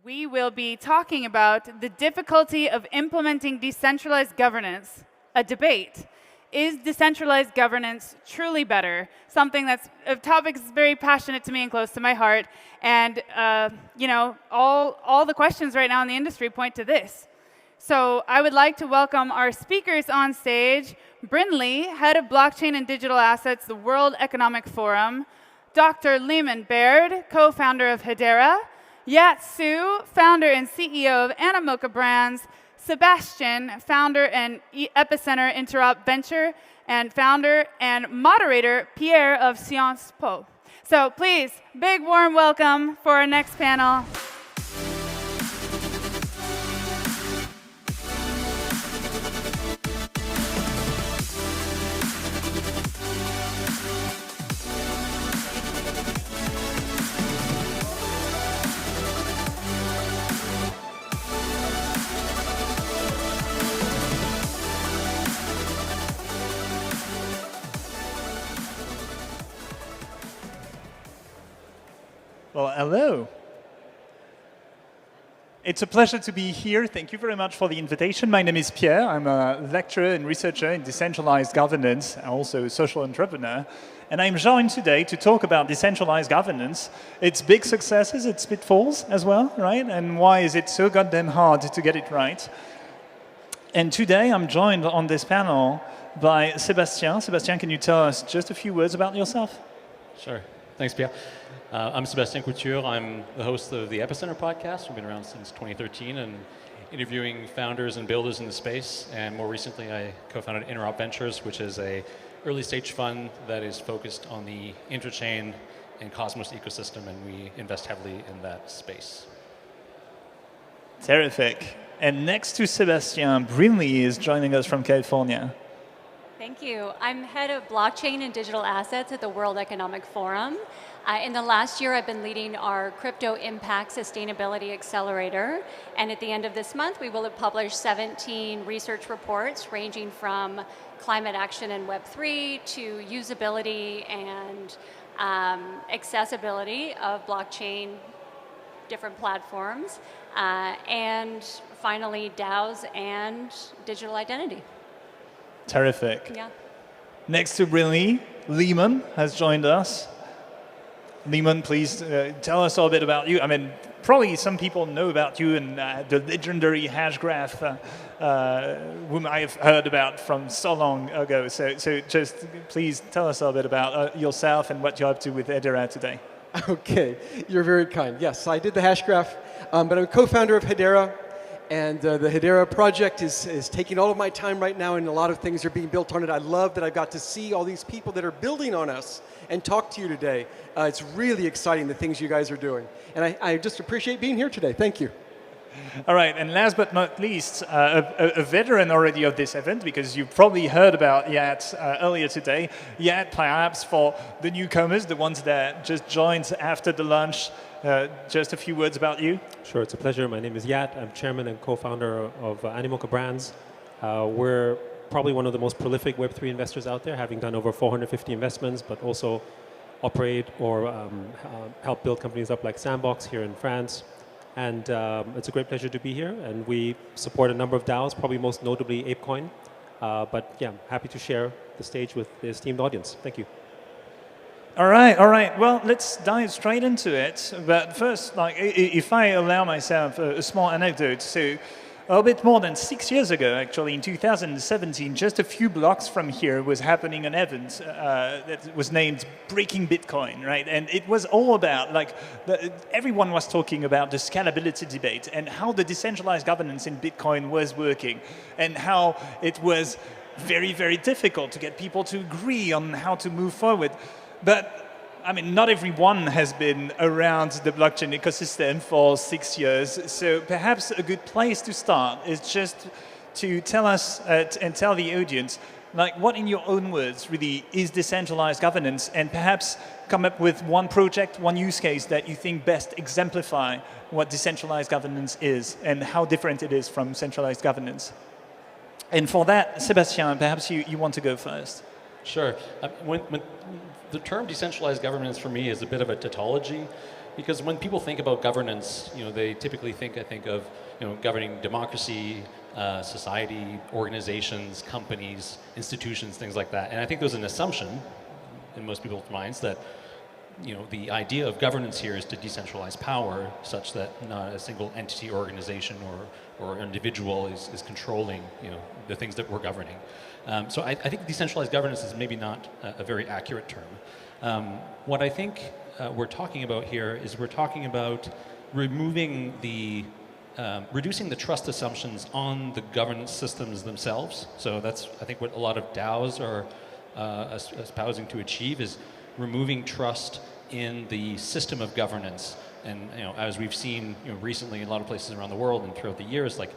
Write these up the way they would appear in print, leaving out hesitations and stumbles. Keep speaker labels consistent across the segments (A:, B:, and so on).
A: We will be talking about the difficulty of implementing decentralized governance, a debate. Is decentralized governance truly better? Something that's a topic that's very passionate to me and close to my heart. And all the questions right now in the industry point to this. So I would like to welcome our speakers on stage. Brynly, Head of Blockchain and Digital Assets, the World Economic Forum. Dr. Leemon Baird, co-founder of Hedera. Yat Siu, founder and CEO of Animoca Brands. Sebastien, founder and Epicenter Interop Venture, and founder and moderator, Pierre of Sciences Po. So please, big warm welcome for our next panel.
B: Well, hello. It's a pleasure to be here. Thank you very much for the invitation. My name is Pierre. I'm a lecturer and researcher in decentralized governance, and also a social entrepreneur. And I'm joined today to talk about decentralized governance, its big successes, its pitfalls as well, right? And why is it so goddamn hard to get it right? And today I'm joined on this panel by Sebastien. Sebastien, can you tell us just a few words about yourself?
C: Sure. Thanks, Pierre. I'm Sebastien Couture. I'm the host of the Epicenter podcast. We've been around since 2013 and interviewing founders and builders in the space. And more recently, I co-founded Interop Ventures, which is a early stage fund that is focused on the interchain and Cosmos ecosystem, and we invest heavily in that space.
B: Terrific. And next to Sebastien, Brynly is joining us from California.
D: Thank you. I'm head of blockchain and digital assets at the World Economic Forum. In the last year, I've been leading our Crypto Impact Sustainability Accelerator. And at the end of this month, we will have published 17 research reports ranging from climate action and Web3 to usability and accessibility of blockchain, different platforms, and finally DAOs and digital identity.
B: Terrific.
D: Yeah.
B: Next to Brynly, Leemon has joined us. Leemon, please tell us a bit about you. I mean, probably some people know about you and the legendary Hashgraph, whom I have heard about from so long ago. So just please tell us a bit about yourself and what you're up to with Hedera today.
E: Okay, you're very kind. Yes, I did the Hashgraph, but I'm a co-founder of Hedera. And the Hedera project is taking all of my time right now, and a lot of things are being built on it. I love that I've got to see all these people that are building on us and talk to you today. It's really exciting, the things you guys are doing. And I just appreciate being here today. Thank you.
B: All right, and last but not least, a veteran already of this event, because you probably heard about Yat earlier today. Yat, perhaps for the newcomers, the ones that just joined after the launch, just a few words about you.
F: Sure, it's a pleasure. My name is Yat. I'm chairman and co-founder of Animoca Brands. We're probably one of the most prolific Web3 investors out there, having done over 450 investments, but also operate or help build companies up like Sandbox here in France. And it's a great pleasure to be here. And we support a number of DAOs, probably most notably ApeCoin. But yeah, happy to share the stage with the esteemed audience. Thank you.
B: All right. Well, let's dive straight into it. But first, if I allow myself a small anecdote, so a bit more than 6 years ago, actually, in 2017, just a few blocks from here was happening an event that was named Breaking Bitcoin, right? And it was all about, everyone was talking about the scalability debate and how the decentralized governance in Bitcoin was working and how it was very, very difficult to get people to agree on how to move forward. But I mean, not everyone has been around the blockchain ecosystem for 6 years. So perhaps a good place to start is just to tell us and tell the audience, what in your own words really is decentralized governance, and perhaps come up with one project, one use case that you think best exemplify what decentralized governance is and how different it is from centralized governance. And for that, Sebastien, perhaps you want to go first.
C: Sure. When the term decentralized governance for me is a bit of a tautology. because when people think about governance, they typically think, I think, of governing democracy, society, organizations, companies, institutions, things like that. And I think there's an assumption in most people's minds that the idea of governance here is to decentralize power such that not a single entity, organization, or individual is controlling the things that we're governing. So I think decentralized governance is maybe not a very accurate term. What I think we're talking about here is we're talking about removing reducing the trust assumptions on the governance systems themselves. So that's, I think, what a lot of DAOs are espousing to achieve, is removing trust in the system of governance. And as we've seen recently in a lot of places around the world and throughout the years, like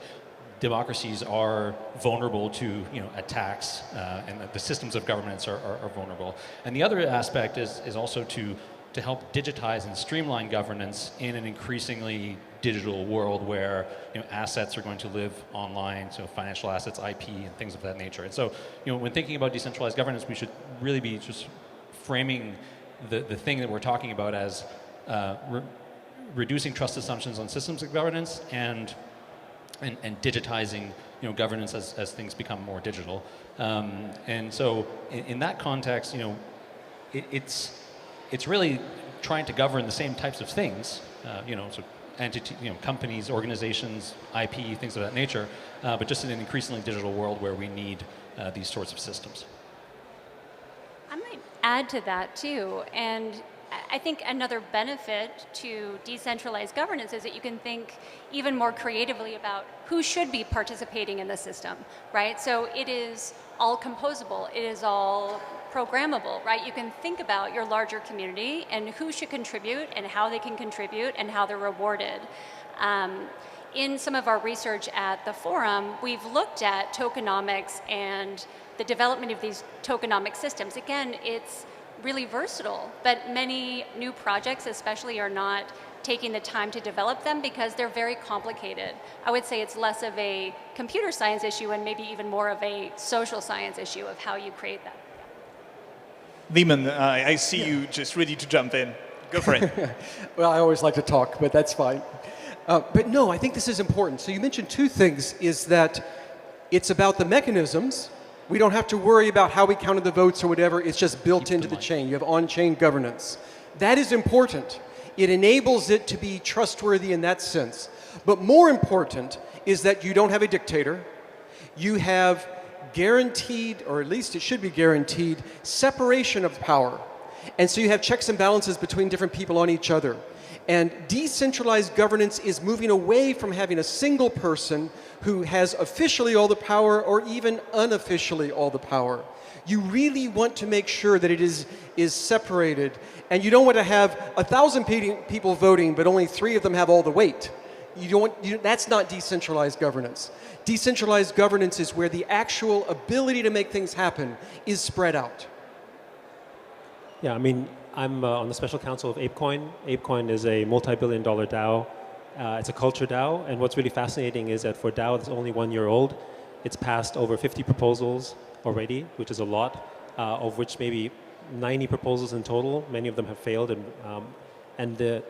C: democracies are vulnerable to attacks, and the systems of governance are vulnerable. And the other aspect is also to help digitize and streamline governance in an increasingly digital world where assets are going to live online, so financial assets, IP, and things of that nature. And so when thinking about decentralized governance, we should really be just framing the thing that we're talking about as reducing trust assumptions on systems of governance and digitizing governance as things become more digital. And so in that context, it's really trying to govern the same types of things, so entity, companies, organizations, IP, things of that nature, but just in an increasingly digital world where we need these sorts of systems.
D: I might add to that too, and I think another benefit to decentralized governance is that you can think even more creatively about who should be participating in the system, right? So it is all composable, it is all programmable, right? You can think about your larger community and who should contribute and how they can contribute and how they're rewarded. In some of our research at the forum, we've looked at tokenomics and the development of these tokenomic systems. Again, it's really versatile, but many new projects especially are not taking the time to develop them because they're very complicated. I would say it's less of a computer science issue and maybe even more of a social science issue of how you create that.
B: Leemon, I see you just ready to jump in. Go for it.
E: Well, I always like to talk, but that's fine. But no, I think this is important. So you mentioned two things, is that it's about the mechanisms. We don't have to worry about how we counted the votes or whatever. It's just built into the chain. You have on-chain governance. That is important. It enables it to be trustworthy in that sense. But more important is that you don't have a dictator. You have guaranteed, or at least it should be guaranteed, separation of power. And so you have checks and balances between different people on each other. And decentralized governance is moving away from having a single person who has officially all the power or even unofficially all the power. You really want to make sure that it is separated. And you don't want to have 1,000 people voting, but only 3 of them have all the weight. That's not decentralized governance. Decentralized governance is where the actual ability to make things happen is spread out.
F: Yeah, I mean, I'm on the special counsel of ApeCoin. ApeCoin is a multi-billion-dollar DAO. It's a culture DAO, and what's really fascinating is that for a DAO that's only 1 year old, it's passed over 50 proposals already, which is a lot, of which maybe 90 proposals in total. Many of them have failed, and the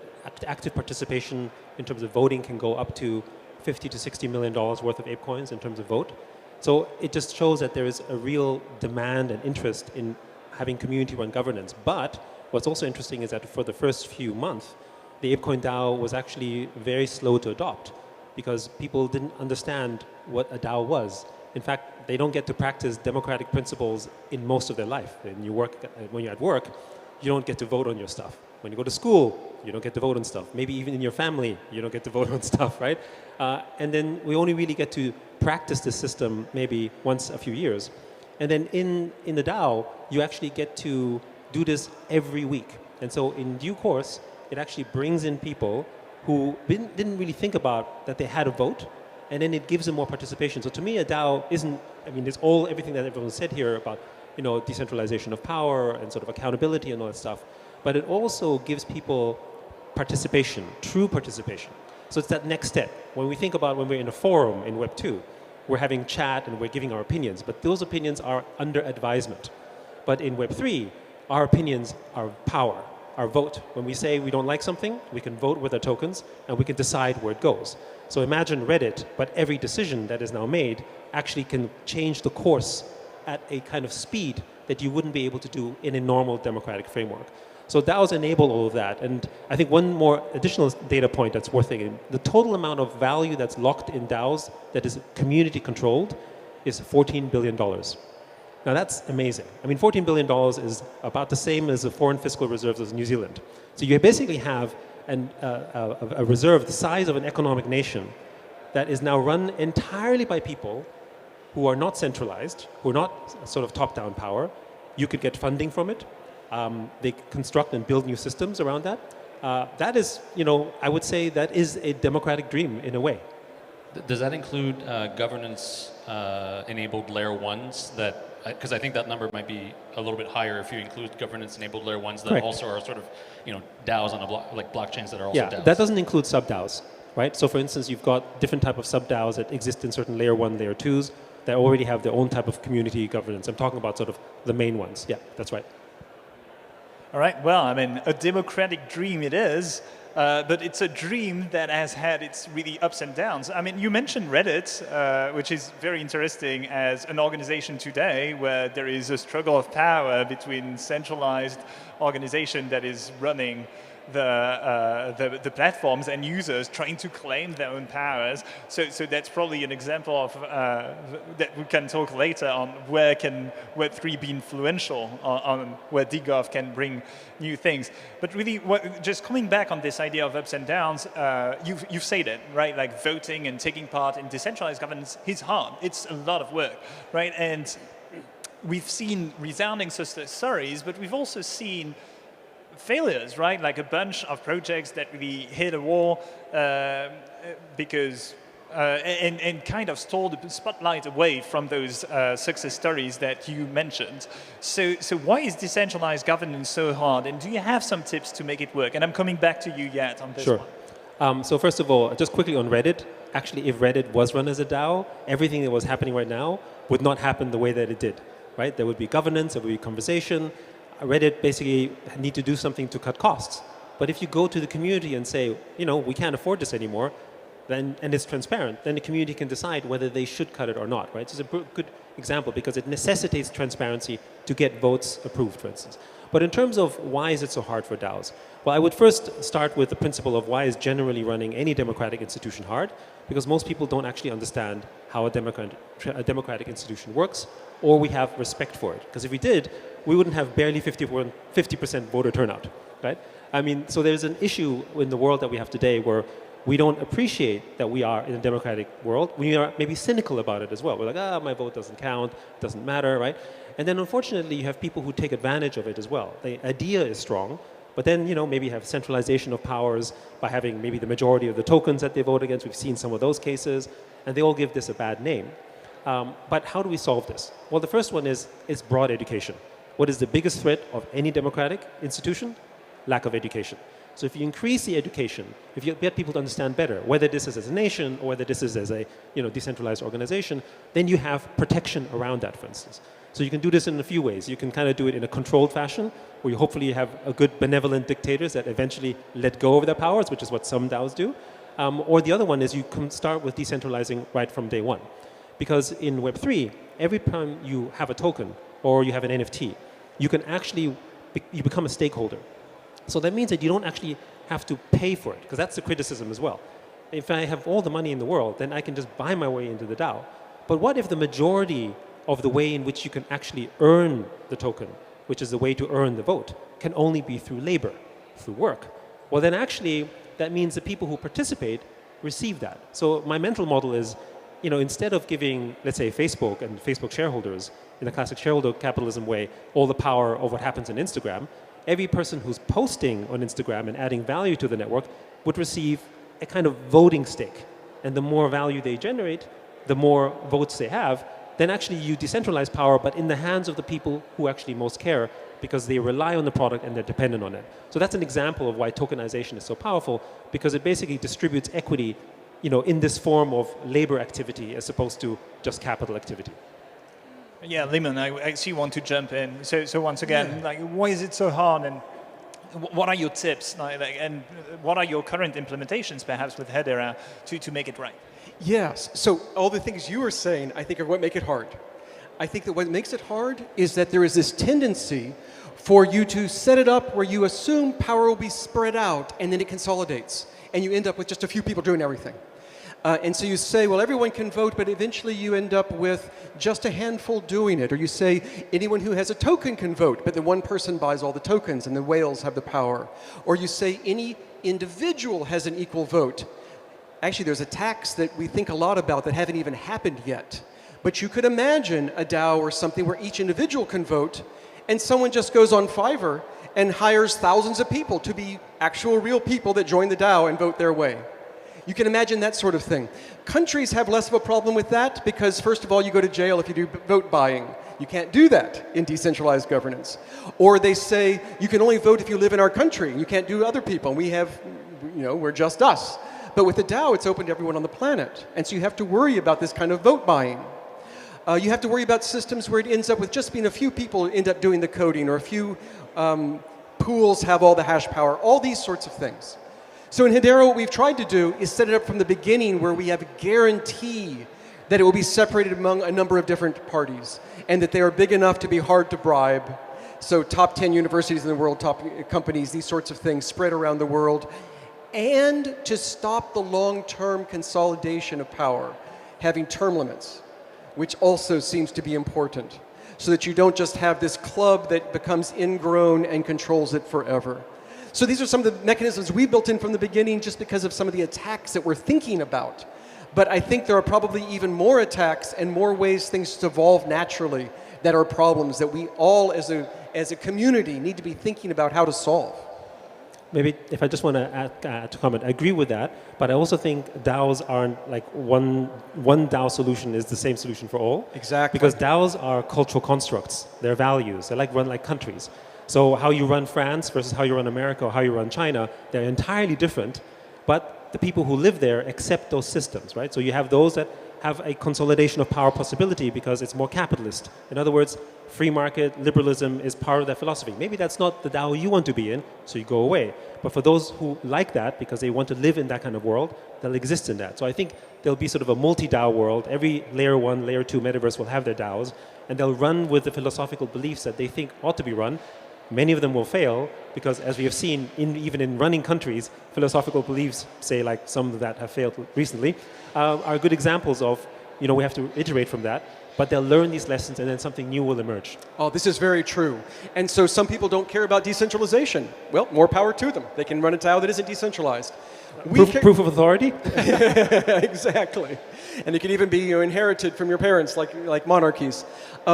F: active participation in terms of voting can go up to $50 to $60 million worth of ApeCoins in terms of vote. So it just shows that there is a real demand and interest in having community-run governance. But what's also interesting is that for the first few months, the ApeCoin DAO was actually very slow to adopt because people didn't understand what a DAO was. In fact, they don't get to practice democratic principles in most of their life. When you're at work, you don't get to vote on your stuff. When you go to school, you don't get to vote on stuff. Maybe even in your family, you don't get to vote on stuff, right? And then we only really get to practice this system maybe once a few years. And then in the DAO, you actually get to do this every week. And so in due course, it actually brings in people who didn't really think about that they had a vote, and then it gives them more participation. So to me, a DAO isn't, I mean, there's everything that everyone said here about, decentralization of power and sort of accountability and all that stuff, but it also gives people participation, true participation. So it's that next step. When we think about when we're in a forum in Web 2, we're having chat and we're giving our opinions, but those opinions are under advisement. But in Web 3, our opinions are power. our vote. When we say we don't like something, we can vote with our tokens and we can decide where it goes. So imagine Reddit, but every decision that is now made actually can change the course at a kind of speed that you wouldn't be able to do in a normal democratic framework. So DAOs enable all of that. And I think one more additional data point that's worth thinking, the total amount of value that's locked in DAOs that is community controlled is $14 billion. Now that's amazing. I mean, $14 billion is about the same as the foreign fiscal reserves of New Zealand. So you basically have a reserve the size of an economic nation that is now run entirely by people who are not centralized, who are not sort of top-down power. You could get funding from it. They construct and build new systems around that. That is, I would say that is a democratic dream in a way.
C: Does that include governance-enabled layer ones that, because I think that number might be a little bit higher if you include governance-enabled layer ones that
F: Correct.
C: Also are sort of, DAOs on a block, like blockchains that are also DAOs.
F: That doesn't include sub-DAOs, right? So for instance, you've got different type of sub-DAOs that exist in certain layer 1, layer 2s that already have their own type of community governance. I'm talking about sort of the main ones. Yeah, that's right.
B: All right, well, I mean, a democratic dream it is, but it's a dream that has had its really ups and downs. I mean, you mentioned Reddit, which is very interesting as an organization today where there is a struggle of power between centralized organization that is running the platforms and users trying to claim their own powers. So that's probably an example of that we can talk later on where can Web3 be influential on where DGov can bring new things. But really, just coming back on this idea of ups and downs, you've said it, right? Like voting and taking part in decentralized governance is hard. It's a lot of work, right? And we've seen resounding success stories, but we've also seen failures, right? Like a bunch of projects that really hit a wall because and kind of stole the spotlight away from those success stories that you mentioned. So why is decentralized governance so hard? And do you have some tips to make it work? And I'm coming back to you, Yat, on this one.
F: So first of all, just quickly on Reddit, actually if Reddit was run as a DAO, everything that was happening right now would not happen the way that it did, right? There would be governance, there would be conversation. Reddit basically need to do something to cut costs. But if you go to the community and say, we can't afford this anymore, then, and it's transparent, then the community can decide whether they should cut it or not, right? So it's a good example because it necessitates transparency to get votes approved, for instance. But in terms of why is it so hard for DAOs? Well, I would first start with the principle of why is generally running any democratic institution hard? Because most people don't actually understand how a democratic institution works, or we have respect for it. Because if we did, we wouldn't have barely 50% voter turnout, right? I mean, so there's an issue in the world that we have today where we don't appreciate that we are in a democratic world. We are maybe cynical about it as well. We're like, my vote doesn't count, doesn't matter, right? And then unfortunately, you have people who take advantage of it as well. The idea is strong, but then, maybe have centralization of powers by having maybe the majority of the tokens that they vote against. We've seen some of those cases, and they all give this a bad name. But how do we solve this? Well, the first one is broad education. What is the biggest threat of any democratic institution? Lack of education. So if you increase the education, if you get people to understand better, whether this is as a nation or whether this is as a decentralized organization, then you have protection around that, for instance. So you can do this in a few ways. You can kind of do it in a controlled fashion, where you hopefully have a good benevolent dictators that eventually let go of their powers, which is what some DAOs do. Or the other one is you can start with decentralizing right from day one. Because in Web3, every time you have a token or you have an NFT, you can actually, you become a stakeholder. So that means that you don't actually have to pay for it, because that's the criticism as well. If I have all the money in the world, then I can just buy my way into the DAO. But what if the majority of the way in which you can actually earn the token, which is the way to earn the vote, can only be through labor, through work? Well, then actually, that means the people who participate receive that. So my mental model is, instead of giving, let's say, Facebook and Facebook shareholders, in the classic shareholder capitalism way, all the power of what happens on Instagram, every person who's posting on Instagram and adding value to the network would receive a kind of voting stake. And the more value they generate, the more votes they have, then actually you decentralize power, but in the hands of the people who actually most care, because they rely on the product and they're dependent on it. So that's an example of why tokenization is so powerful, because it basically distributes equity, in this form of labor activity as opposed to just capital activity.
B: Yeah, Leemon, I actually want to jump in. So once again, why is it so hard? And what are your tips, and what are your current implementations, perhaps, with Hedera to make it right?
E: Yes. So all the things you were saying, I think, are what make it hard. I think that what makes it hard is that there is this tendency for you to set it up where you assume power will be spread out, and then it consolidates, and you end up with just a few people doing everything. And so you say, well, everyone can vote, but eventually you end up with just a handful doing it. Or you say, anyone who has a token can vote, but then one person buys all the tokens and the whales have the power. Or you say, any individual has an equal vote. Actually, there's a tax that we think a lot about that haven't even happened yet. But you could imagine a DAO or something where each individual can vote, and someone just goes on Fiverr and hires thousands of people to be actual real people that join the DAO and vote their way. You can imagine that sort of thing. Countries have less of a problem with that because, first of all, you go to jail if you do vote buying. You can't do that in decentralized governance. Or they say, you can only vote if you live in our country. You can't do other people. We have, we're just us. But with the DAO, it's open to everyone on the planet. And so you have to worry about this kind of vote buying. You have to worry about systems where it ends up with just being a few people end up doing the coding, or a few pools have all the hash power, all these sorts of things. So in Hedera, what we've tried to do is set it up from the beginning where we have a guarantee that it will be separated among a number of different parties, and that they are big enough to be hard to bribe. So top 10 universities in the world, top companies, these sorts of things spread around the world, and to stop the long-term consolidation of power, having term limits, which also seems to be important, so that you don't just have this club that becomes ingrown and controls it forever. So these are some of the mechanisms we built in from the beginning just because of some of the attacks that we're thinking about. But I think there are probably even more attacks and more ways things to evolve naturally that are problems that we all as a community need to be thinking about how to solve.
F: Maybe if I just want to add to comment, I agree with that, but I also think DAOs aren't like one DAO solution is the same solution for all.
E: Exactly.
F: Because DAOs are cultural constructs. They're values. They run like countries. So how you run France versus how you run America or how you run China, they're entirely different, but the people who live there accept those systems, right? So you have those that have a consolidation of power possibility because it's more capitalist. In other words, free market, liberalism is part of their philosophy. Maybe that's not the DAO you want to be in, so you go away. But for those who like that because they want to live in that kind of world, they'll exist in that. So I think there'll be sort of a multi-DAO world. Every layer 1, layer 2 metaverse will have their DAOs, and they'll run with the philosophical beliefs that they think ought to be run. Many of them will fail because, as we have seen, even in running countries, philosophical beliefs, say like some that have failed recently, are good examples of, we have to iterate from that, but they'll learn these lessons and then something new will emerge.
E: Oh, this is very true. And so some people don't care about decentralization. Well, more power to them. They can run a DAO that isn't decentralized.
F: Proof of authority?
E: Exactly. And it can even be inherited from your parents, like monarchies.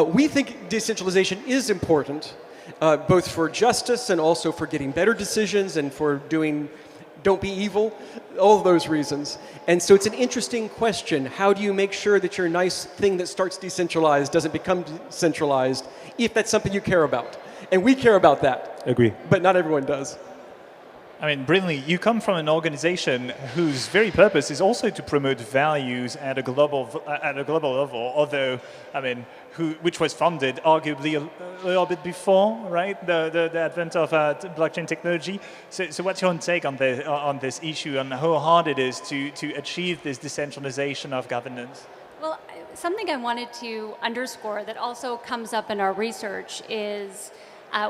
E: We think decentralization is important. Both for justice and also for getting better decisions and for don't be evil, all of those reasons. And so it's an interesting question. How do you make sure that your nice thing that starts decentralized doesn't become centralized if that's something you care about? And we care about that.
F: Agree.
E: But not everyone does.
B: I mean, Brynly, you come from an organization whose very purpose is also to promote values at a global level. Although, which was founded arguably a little bit before, right? The advent of blockchain technology. So, what's your take on this issue and how hard it is to achieve this decentralization of governance?
D: Well, something I wanted to underscore that also comes up in our research is.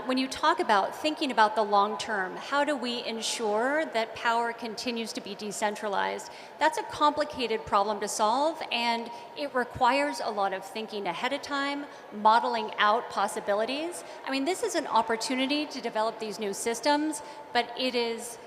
D: When you talk about thinking about the long term, how do we ensure that power continues to be decentralized? That's a complicated problem to solve, and it requires a lot of thinking ahead of time, modeling out possibilities. This is an opportunity to develop these new systems, but it is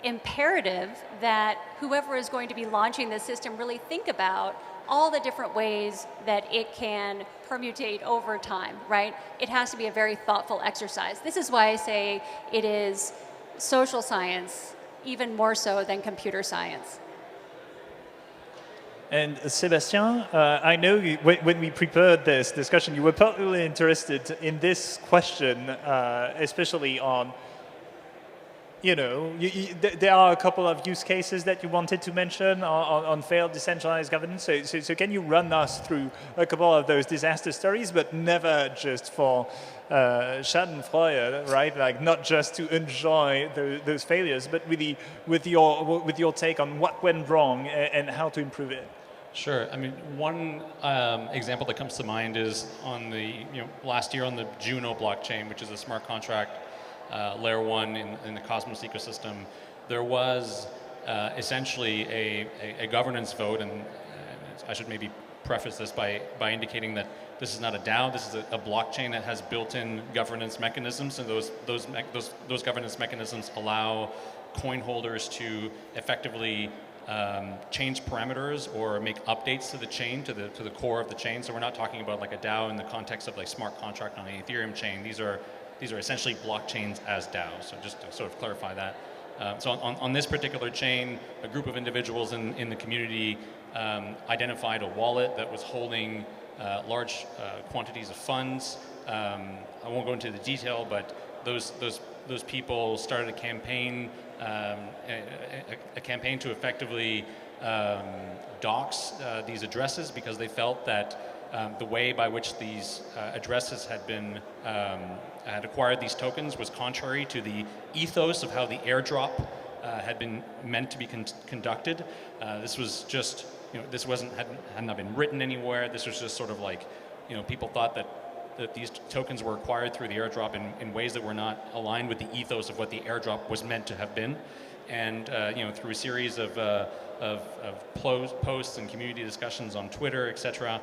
D: imperative that whoever is going to be launching this system really think about all the different ways that it can permutate over time, right? It has to be a very thoughtful exercise. This is why I say it is social science, even more so than computer science.
B: And Sebastien, I know when we prepared this discussion, you were particularly interested in this question, especially on there are a couple of use cases that you wanted to mention on failed decentralized governance. So can you run us through a couple of those disaster stories, but never just for Schadenfreude, right? Like not just to enjoy those failures, but really with your take on what went wrong and how to improve it.
C: Sure. I mean, one example that comes to mind is on the last year on the Juno blockchain, which is a smart contract layer 1 in the Cosmos ecosystem. There was essentially a governance vote, and I should maybe preface this by indicating that this is not a DAO. This is a blockchain that has built-in governance mechanisms, and those governance mechanisms allow coin holders to effectively change parameters or make updates to the chain, to the core of the chain. So we're not talking about like a DAO in the context of like smart contract on an Ethereum chain. These are essentially blockchains as DAOs. So just to sort of clarify that. So on this particular chain, a group of individuals in the community identified a wallet that was holding large quantities of funds. I won't go into the detail, but those people started a campaign to effectively dox these addresses because they felt that the way by which these addresses had acquired these tokens was contrary to the ethos of how the airdrop had been meant to be conducted. This was just, this had not been written anywhere. This was just sort of like, people thought that these tokens were acquired through the airdrop in ways that were not aligned with the ethos of what the airdrop was meant to have been. And through a series of posts and community discussions on Twitter, etc.,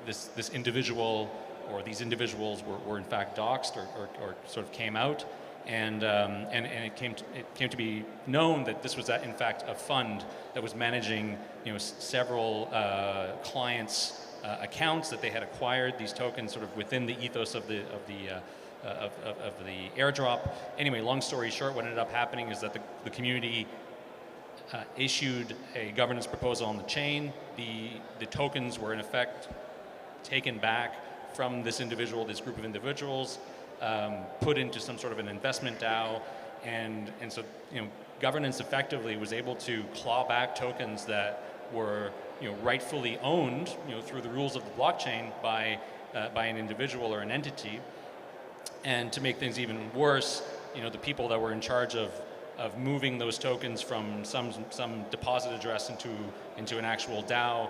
C: this individual or these individuals were in fact doxxed or sort of came out, and it came to be known that this was in fact a fund that was managing several clients' accounts that they had acquired these tokens sort of within the ethos of the airdrop. Anyway, long story short, what ended up happening is that the community issued a governance proposal on the chain. The tokens were in effect taken back from this group of individuals, put into some sort of an investment DAO, and so governance effectively was able to claw back tokens that were rightfully owned through the rules of the blockchain by an individual or an entity. And to make things even worse, the people that were in charge of moving those tokens from some deposit address into an actual DAO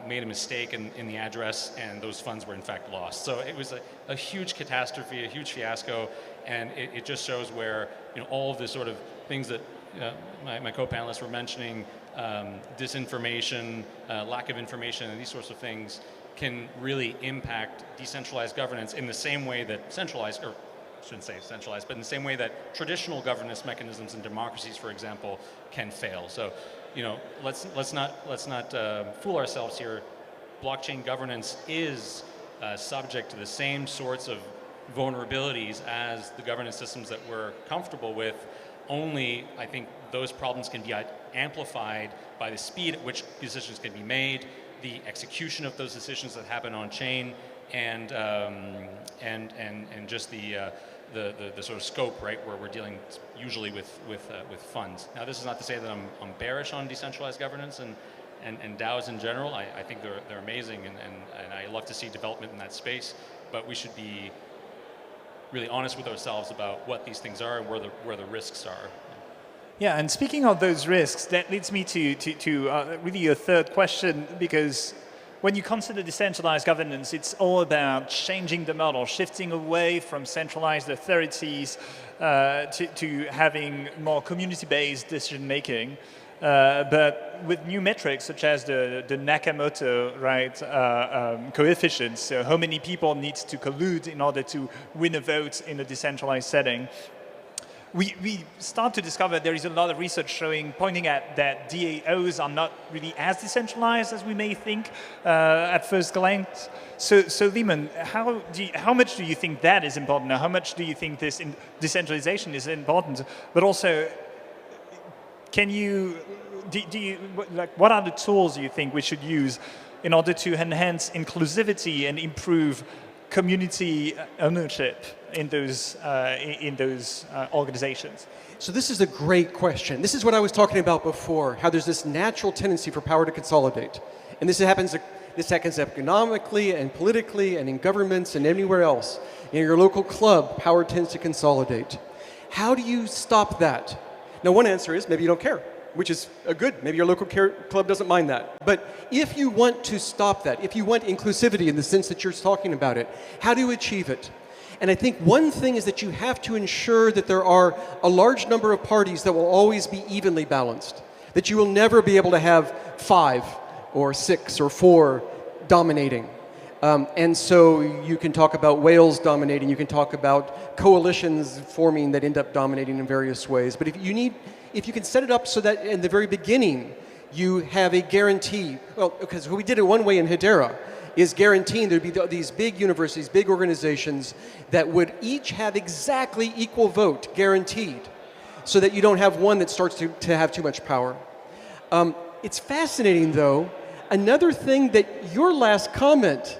C: made a mistake in the address, and those funds were in fact lost. So it was a huge catastrophe, a huge fiasco, and it just shows where all of the sort of things that my co-panelists were mentioning, disinformation, lack of information, and these sorts of things can really impact decentralized governance in the same way that centralized, or I shouldn't say centralized, but in the same way that traditional governance mechanisms in democracies, for example, can fail. So, let's not fool ourselves here. Blockchain governance is subject to the same sorts of vulnerabilities as the governance systems that we're comfortable with. Only, I think, those problems can be amplified by the speed at which decisions can be made, the execution of those decisions that happen on chain, and just the sort of scope, right, where we're dealing usually with funds. Now, this is not to say that I'm bearish on decentralized governance and DAOs in general. I think they're amazing, and I love to see development in that space. But we should be really honest with ourselves about what these things are and where the risks are.
B: Yeah, and speaking of those risks, that leads me to really a third question, because when you consider decentralized governance, it's all about changing the model, shifting away from centralized authorities to having more community-based decision-making. But with new metrics such as the Nakamoto coefficients, so how many people need to collude in order to win a vote in a decentralized setting, we start to discover there is a lot of research pointing at that DAOs are not really as decentralized as we may think at first glance. So Leemon, how much do you think that is important? Or how much do you think this decentralization is important? But also, what are the tools you think we should use in order to enhance inclusivity and improve community ownership in those organizations?
E: So this is a great question. This is what I was talking about before, how there's this natural tendency for power to consolidate. And this happens economically and politically and in governments and anywhere else. In your local club, power tends to consolidate. How do you stop that? Now, one answer is maybe you don't care, which is good. Maybe your local club doesn't mind that. But if you want to stop that, if you want inclusivity in the sense that you're talking about it, how do you achieve it? And I think one thing is that you have to ensure that there are a large number of parties that will always be evenly balanced, that you will never be able to have 5 or 6 or 4 dominating. And so you can talk about whales dominating, you can talk about coalitions forming that end up dominating in various ways. But if you can set it up so that in the very beginning you have a guarantee, well, because what we did it one way in Hedera is guaranteeing there'd be these big universities, big organizations that would each have exactly equal vote guaranteed, so that you don't have one that starts to have too much power. It's fascinating though, another thing that your last comment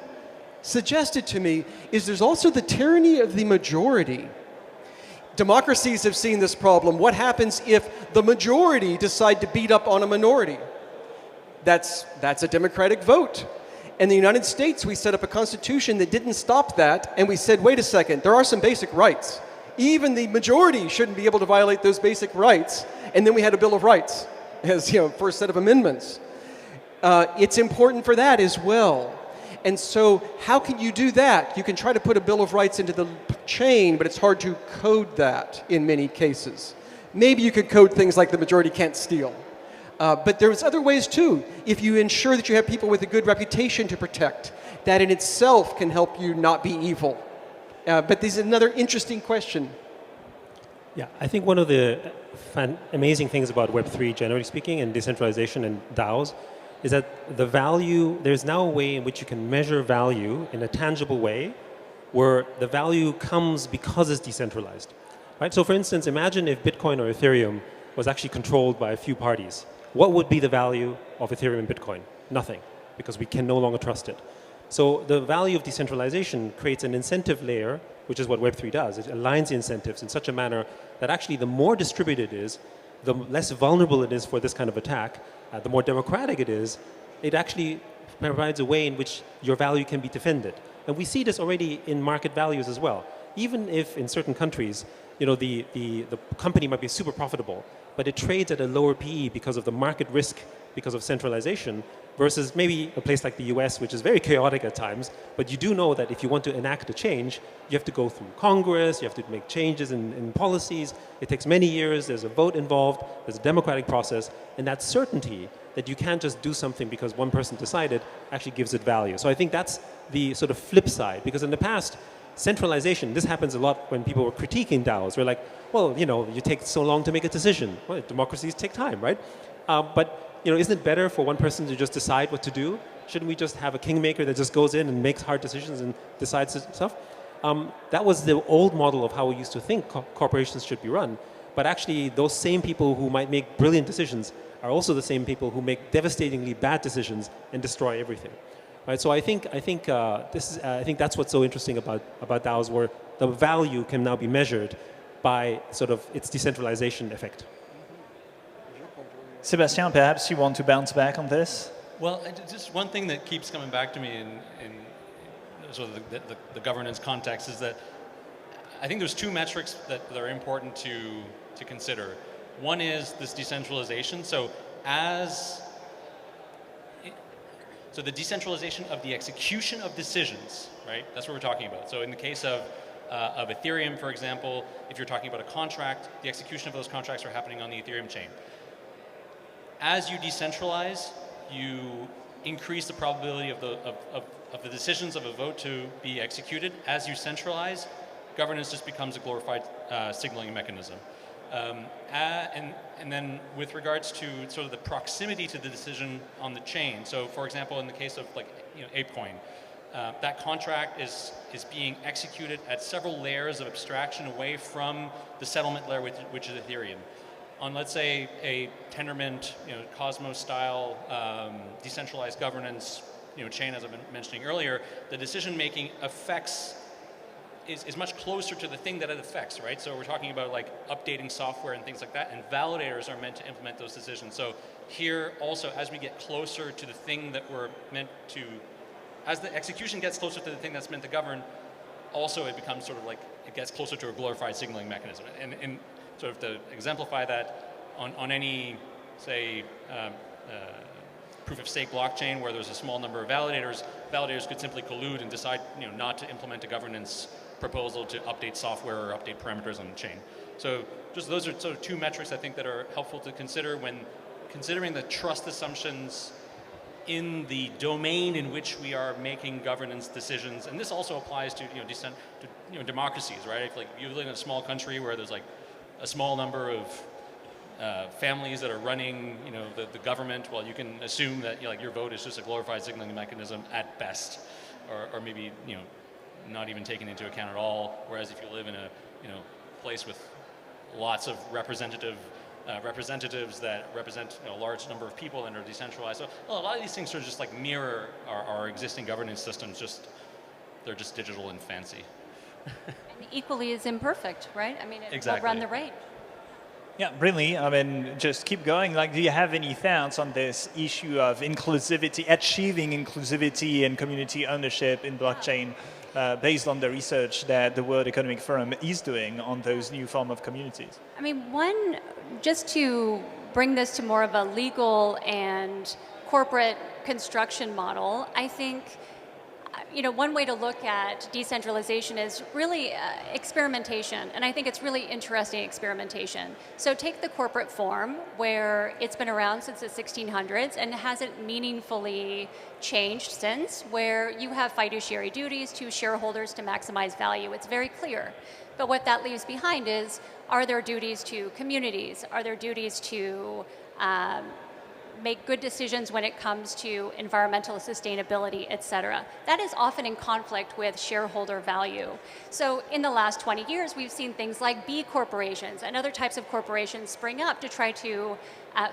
E: suggested to me is there's also the tyranny of the majority. Democracies have seen this problem. What happens if the majority decide to beat up on a minority? That's a democratic vote. In the United States, we set up a constitution that didn't stop that, and we said, wait a second, there are some basic rights. Even the majority shouldn't be able to violate those basic rights. And then we had a Bill of Rights as first set of amendments. It's important for that as well. And so how can you do that? You can try to put a Bill of Rights into the chain, but it's hard to code that in many cases. Maybe you could code things like the majority can't steal. But there's other ways too. If you ensure that you have people with a good reputation to protect, that in itself can help you not be evil. But this is another interesting question.
F: Yeah, I think one of the amazing things about Web3, generally speaking, and decentralization and DAOs, is that there's now a way in which you can measure value in a tangible way, where the value comes because it's decentralized. Right? So for instance, imagine if Bitcoin or Ethereum was actually controlled by a few parties. What would be the value of Ethereum and Bitcoin? Nothing, because we can no longer trust it. So the value of decentralization creates an incentive layer, which is what Web3 does. It aligns the incentives in such a manner that actually the more distributed it is, the less vulnerable it is for this kind of attack, the more democratic it is, it actually provides a way in which your value can be defended. And we see this already in market values as well. Even if in certain countries, the company might be super profitable, but it trades at a lower PE because of the market risk, because of centralization, versus maybe a place like the US, which is very chaotic at times, but you do know that if you want to enact a change, you have to go through Congress, you have to make changes in policies, it takes many years, there's a vote involved, there's a democratic process, and that certainty that you can't just do something because one person decided actually gives it value. So I think that's the sort of flip side, because in the past, centralization, this happens a lot when people were critiquing DAOs. We're like, well, you take so long to make a decision. Well, democracies take time, right? But isn't it better for one person to just decide what to do? Shouldn't we just have a kingmaker that just goes in and makes hard decisions and decides stuff? That was the old model of how we used to think corporations should be run. But actually, those same people who might make brilliant decisions are also the same people who make devastatingly bad decisions and destroy everything. Right? So I think that's what's so interesting about DAOs, where the value can now be measured by sort of its decentralization effect.
B: Sebastien, perhaps you want to bounce back on this?
C: Well, just one thing that keeps coming back to me in sort of the governance context is that I think there's 2 metrics that are important to consider. One is this decentralization. So the decentralization of the execution of decisions, right? That's what we're talking about. So in the case of Ethereum, for example, if you're talking about a contract, the execution of those contracts are happening on the Ethereum chain. As you decentralize, you increase the probability of the decisions of a vote to be executed. As you centralize, governance just becomes a glorified signaling mechanism. And then with regards to sort of the proximity to the decision on the chain. So for example, in the case of ApeCoin, that contract is being executed at several layers of abstraction away from the settlement layer, which is Ethereum. On, let's say, a Tendermint, Cosmos-style decentralized governance chain, as I've been mentioning earlier, the decision-making affects is much closer to the thing that it affects, right? So we're talking about like updating software and things like that, and validators are meant to implement those decisions. So here also, as we get closer to the thing that we're meant to, as the execution gets closer to the thing that's meant to govern, also it becomes sort of like, it gets closer to a glorified signaling mechanism. And sort of to exemplify that on any, say, proof of stake blockchain where there's a small number of validators, validators could simply collude and decide not to implement a governance proposal to update software or update parameters on the chain. So just those are sort of two metrics I think that are helpful to consider when considering the trust assumptions in the domain in which we are making governance decisions. And this also applies to democracies, right? If, like, you live in a small country where there's like a small number of families that are running, the government. Well, you can assume that your vote is just a glorified signaling mechanism at best, or maybe not even taken into account at all. Whereas if you live in a place with lots of representatives that represent a large number of people and are decentralized, so a lot of these things sort of just like mirror our existing governance systems. They're just digital and fancy.
D: And equally as imperfect, right? I mean, it
C: exactly.
D: will run the rate.
B: Yeah, Brynly, I mean, just keep going. Like, do you have any thoughts on this issue of inclusivity, achieving inclusivity and community ownership in blockchain based on the research that the World Economic Forum is doing on those new form of communities?
D: I mean, just to bring this to more of a legal and corporate construction model, I think one way to look at decentralization is really experimentation, and I think it's really interesting experimentation. So take the corporate form, where it's been around since the 1600s and hasn't meaningfully changed since, where you have fiduciary duties to shareholders to maximize value. It's very clear. But what that leaves behind is, are there duties to communities? Are there duties to make good decisions when it comes to environmental sustainability, et cetera? That is often in conflict with shareholder value. So in the last 20 years, we've seen things like B corporations and other types of corporations spring up to try to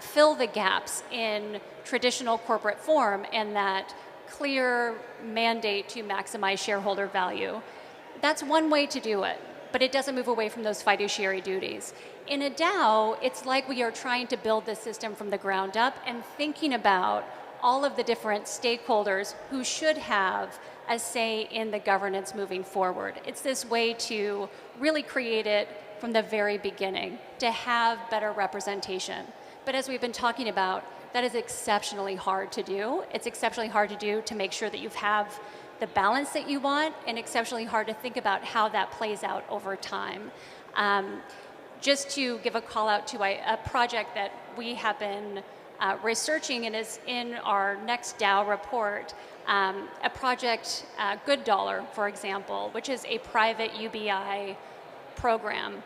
D: fill the gaps in traditional corporate form and that clear mandate to maximize shareholder value. That's one way to do it, but it doesn't move away from those fiduciary duties. In a DAO, it's like we are trying to build the system from the ground up and thinking about all of the different stakeholders who should have a say in the governance moving forward. It's this way to really create it from the very beginning, to have better representation. But as we've been talking about, that is exceptionally hard to do. It's exceptionally hard to do to make sure that you have the balance that you want, and exceptionally hard to think about how that plays out over time. Just to give a call out to a project that we have been researching and is in our next DAO report, a project, Good Dollar, for example, which is a private UBI program.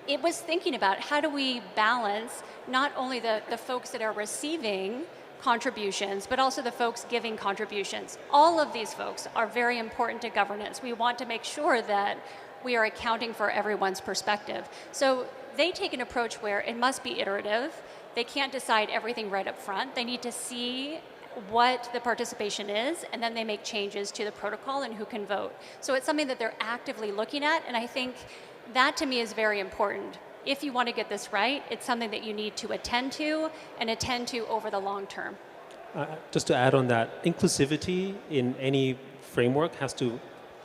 D: It was thinking about how do we balance not only the folks that are receiving contributions, but also the folks giving contributions. All of these folks are very important to governance. We want to make sure that we are accounting for everyone's perspective. So they take an approach where it must be iterative. They can't decide everything right up front. They need to see what the participation is, and then they make changes to the protocol and who can vote. So it's something that they're actively looking at, and I think that to me is very important. If you want to get this right, it's something that you need to attend to over the long term.
F: Just to add on that, inclusivity in any framework has to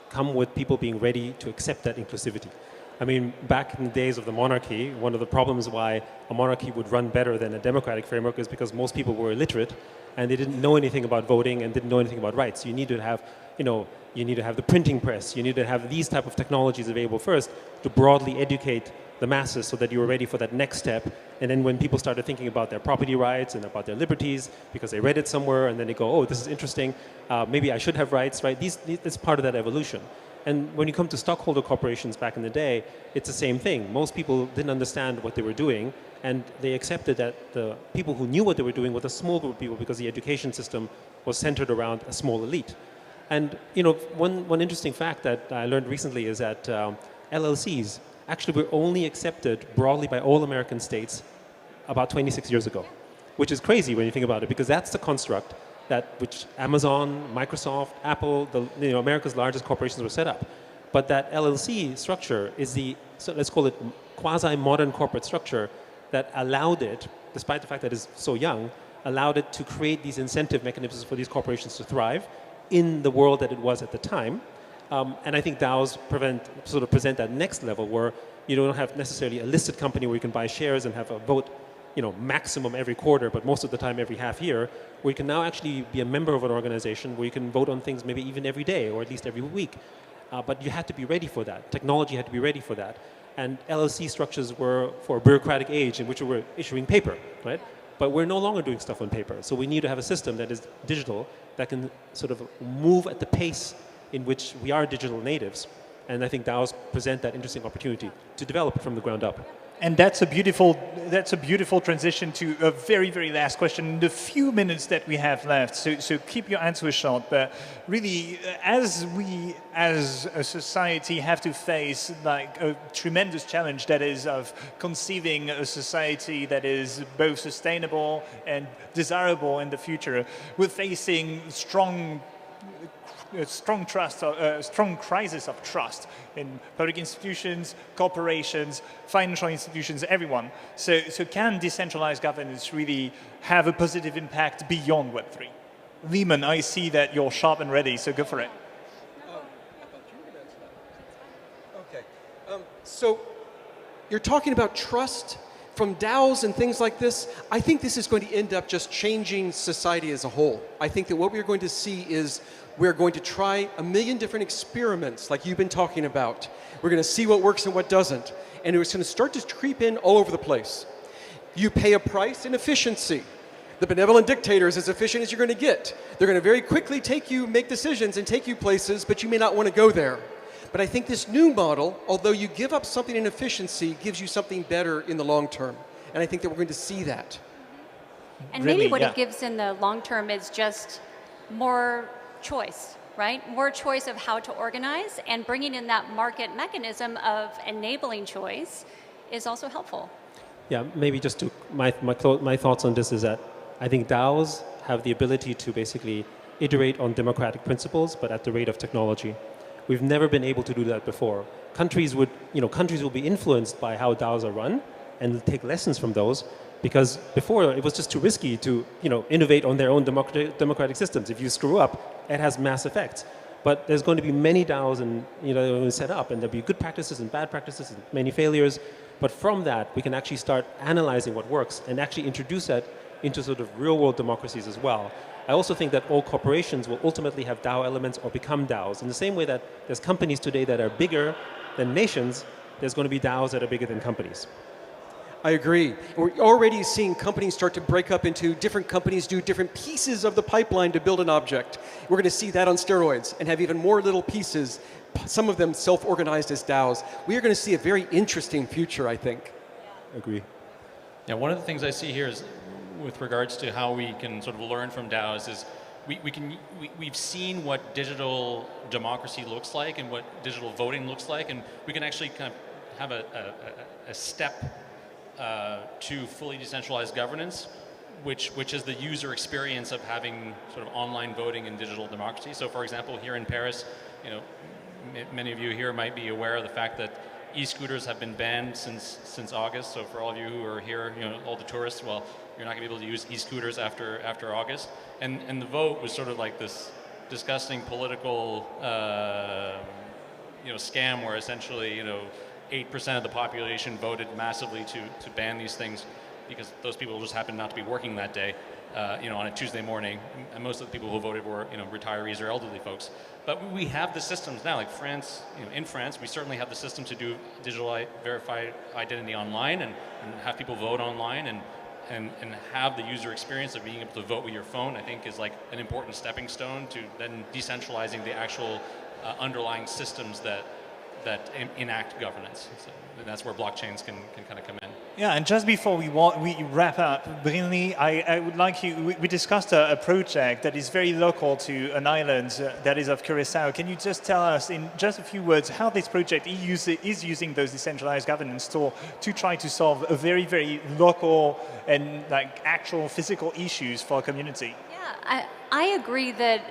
F: come with people being ready to accept that inclusivity. I mean, back in the days of the monarchy, one of the problems why a monarchy would run better than a democratic framework is because most people were illiterate and they didn't know anything about voting and didn't know anything about rights. You need to have, you need to have the printing press. You need to have these type of technologies available first to broadly educate the masses so that you were ready for that next step. And then when people started thinking about their property rights and about their liberties because they read it somewhere and then they go, oh, this is interesting, maybe I should have rights, right? It's part of that evolution. And when you come to stockholder corporations back in the day, it's the same thing. Most people didn't understand what they were doing, and they accepted that the people who knew what they were doing was a small group of people because the education system was centered around a small elite. And one interesting fact that I learned recently is that LLCs actually were only accepted broadly by all American states about 26 years ago, which is crazy when you think about it, because that's the construct which Amazon, Microsoft, Apple, America's largest corporations were set up. But that LLC structure is so let's call it quasi-modern corporate structure that allowed it, despite the fact that it's so young, allowed it to create these incentive mechanisms for these corporations to thrive in the world that it was at the time. And I think DAOs present that next level where you don't have necessarily a listed company where you can buy shares and have a vote, maximum every quarter, but most of the time every half year, where you can now actually be a member of an organization where you can vote on things maybe even every day or at least every week. But you had to be ready for that. Technology had to be ready for that. And LLC structures were for a bureaucratic age in which we were issuing paper, right? But we're no longer doing stuff on paper. So we need to have a system that is digital, that can sort of move at the pace in which we are digital natives. And I think DAOs present that interesting opportunity to develop it from the ground up.
B: And that's a beautiful transition to a very, very last question in the few minutes that we have left. So keep your answers short. But really, as we as a society have to face like a tremendous challenge that is of conceiving a society that is both sustainable and desirable in the future, we're facing strong crisis of trust in public institutions, corporations, financial institutions, everyone. So can decentralized governance really have a positive impact beyond Web3? Leemon, I see that you're sharp and ready, so go for it.
E: Okay. So you're talking about trust from DAOs and things like this. I think this is going to end up just changing society as a whole. I think that what we're going to see is we're going to try a million different experiments like you've been talking about. We're going to see what works and what doesn't. And it's going to start to creep in all over the place. You pay a price in efficiency. The benevolent dictator is as efficient as you're going to get. They're going to very quickly make decisions and take you places, but you may not want to go there. But I think this new model, although you give up something in efficiency, gives you something better in the long term. And I think that we're going to see that.
D: And maybe what it gives in the long term is just more choice, right? More choice of how to organize, and bringing in that market mechanism of enabling choice is also helpful.
F: Yeah, maybe just to my thoughts on this is that I think DAOs have the ability to basically iterate on democratic principles, but at the rate of technology. We've never been able to do that before. Countries will be influenced by how DAOs are run and take lessons from those, because before it was just too risky to innovate on their own democratic systems. If you screw up, it has mass effects. But there's going to be many DAOs set up, and there'll be good practices and bad practices and many failures. But from that, we can actually start analyzing what works and actually introduce that into sort of real-world democracies as well. I also think that all corporations will ultimately have DAO elements or become DAOs. In the same way that there's companies today that are bigger than nations, there's going to be DAOs that are bigger than companies.
E: I agree. We're already seeing companies start to break up into different companies, do different pieces of the pipeline to build an object. We're going to see that on steroids and have even more little pieces, some of them self-organized as DAOs. We are going to see a very interesting future, I think.
F: Agree.
C: Yeah, one of the things I see here is with regards to how we can sort of learn from DAOs is we've seen what digital democracy looks like and what digital voting looks like, and we can actually kind of have a step to fully decentralized governance, which is the user experience of having sort of online voting and digital democracy. So, for example, here in Paris, many of you here might be aware of the fact that e-scooters have been banned since August. So, for all of you who are here, all the tourists, well, you're not going to be able to use e-scooters after August. And the vote was sort of like this disgusting political scam where essentially 8% of the population voted massively to ban these things because those people just happened not to be working that day, on a Tuesday morning. And most of the people who voted were, retirees or elderly folks. But we have the systems now, like France. In France, we certainly have the system to do digital verified identity online and have people vote online and have the user experience of being able to vote with your phone. I think is like an important stepping stone to then decentralizing the actual underlying systems that that enact governance. So, and that's where blockchains can kind of come in.
B: Yeah, and just before we wrap up, Brynly, I would like you, we discussed a project that is very local to an island that is of Curacao. Can you just tell us in just a few words how this project is using those decentralized governance tools to try to solve a very, very local and like actual physical issues for a community?
D: Yeah, I agree that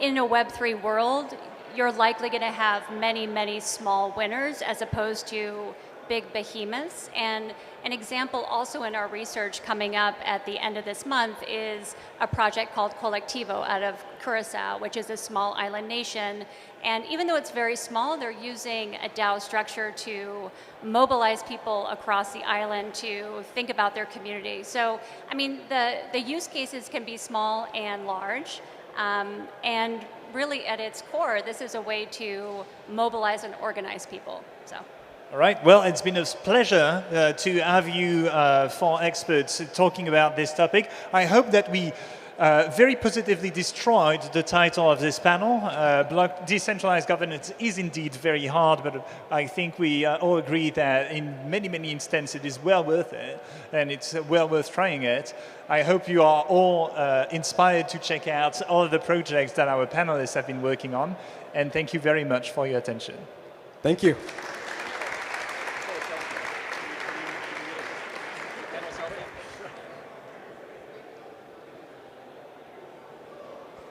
D: in a Web3 world, you're likely going to have many, many small winners as opposed to big behemoths. And an example also in our research coming up at the end of this month is a project called Colectivo out of Curacao, which is a small island nation. And even though it's very small, they're using a DAO structure to mobilize people across the island to think about their community. So, I mean, the use cases can be small and large. And really at its core, this is a way to mobilize and organize people. So.
B: All right, well, it's been a pleasure to have you four experts talking about this topic. I hope that we very positively destroyed the title of this panel. Decentralized governance is indeed very hard, but I think we all agree that in many, many instances it is well worth it, and it's well worth trying it. I hope you are all inspired to check out all of the projects that our panelists have been working on, and thank you very much for your attention.
E: Thank you.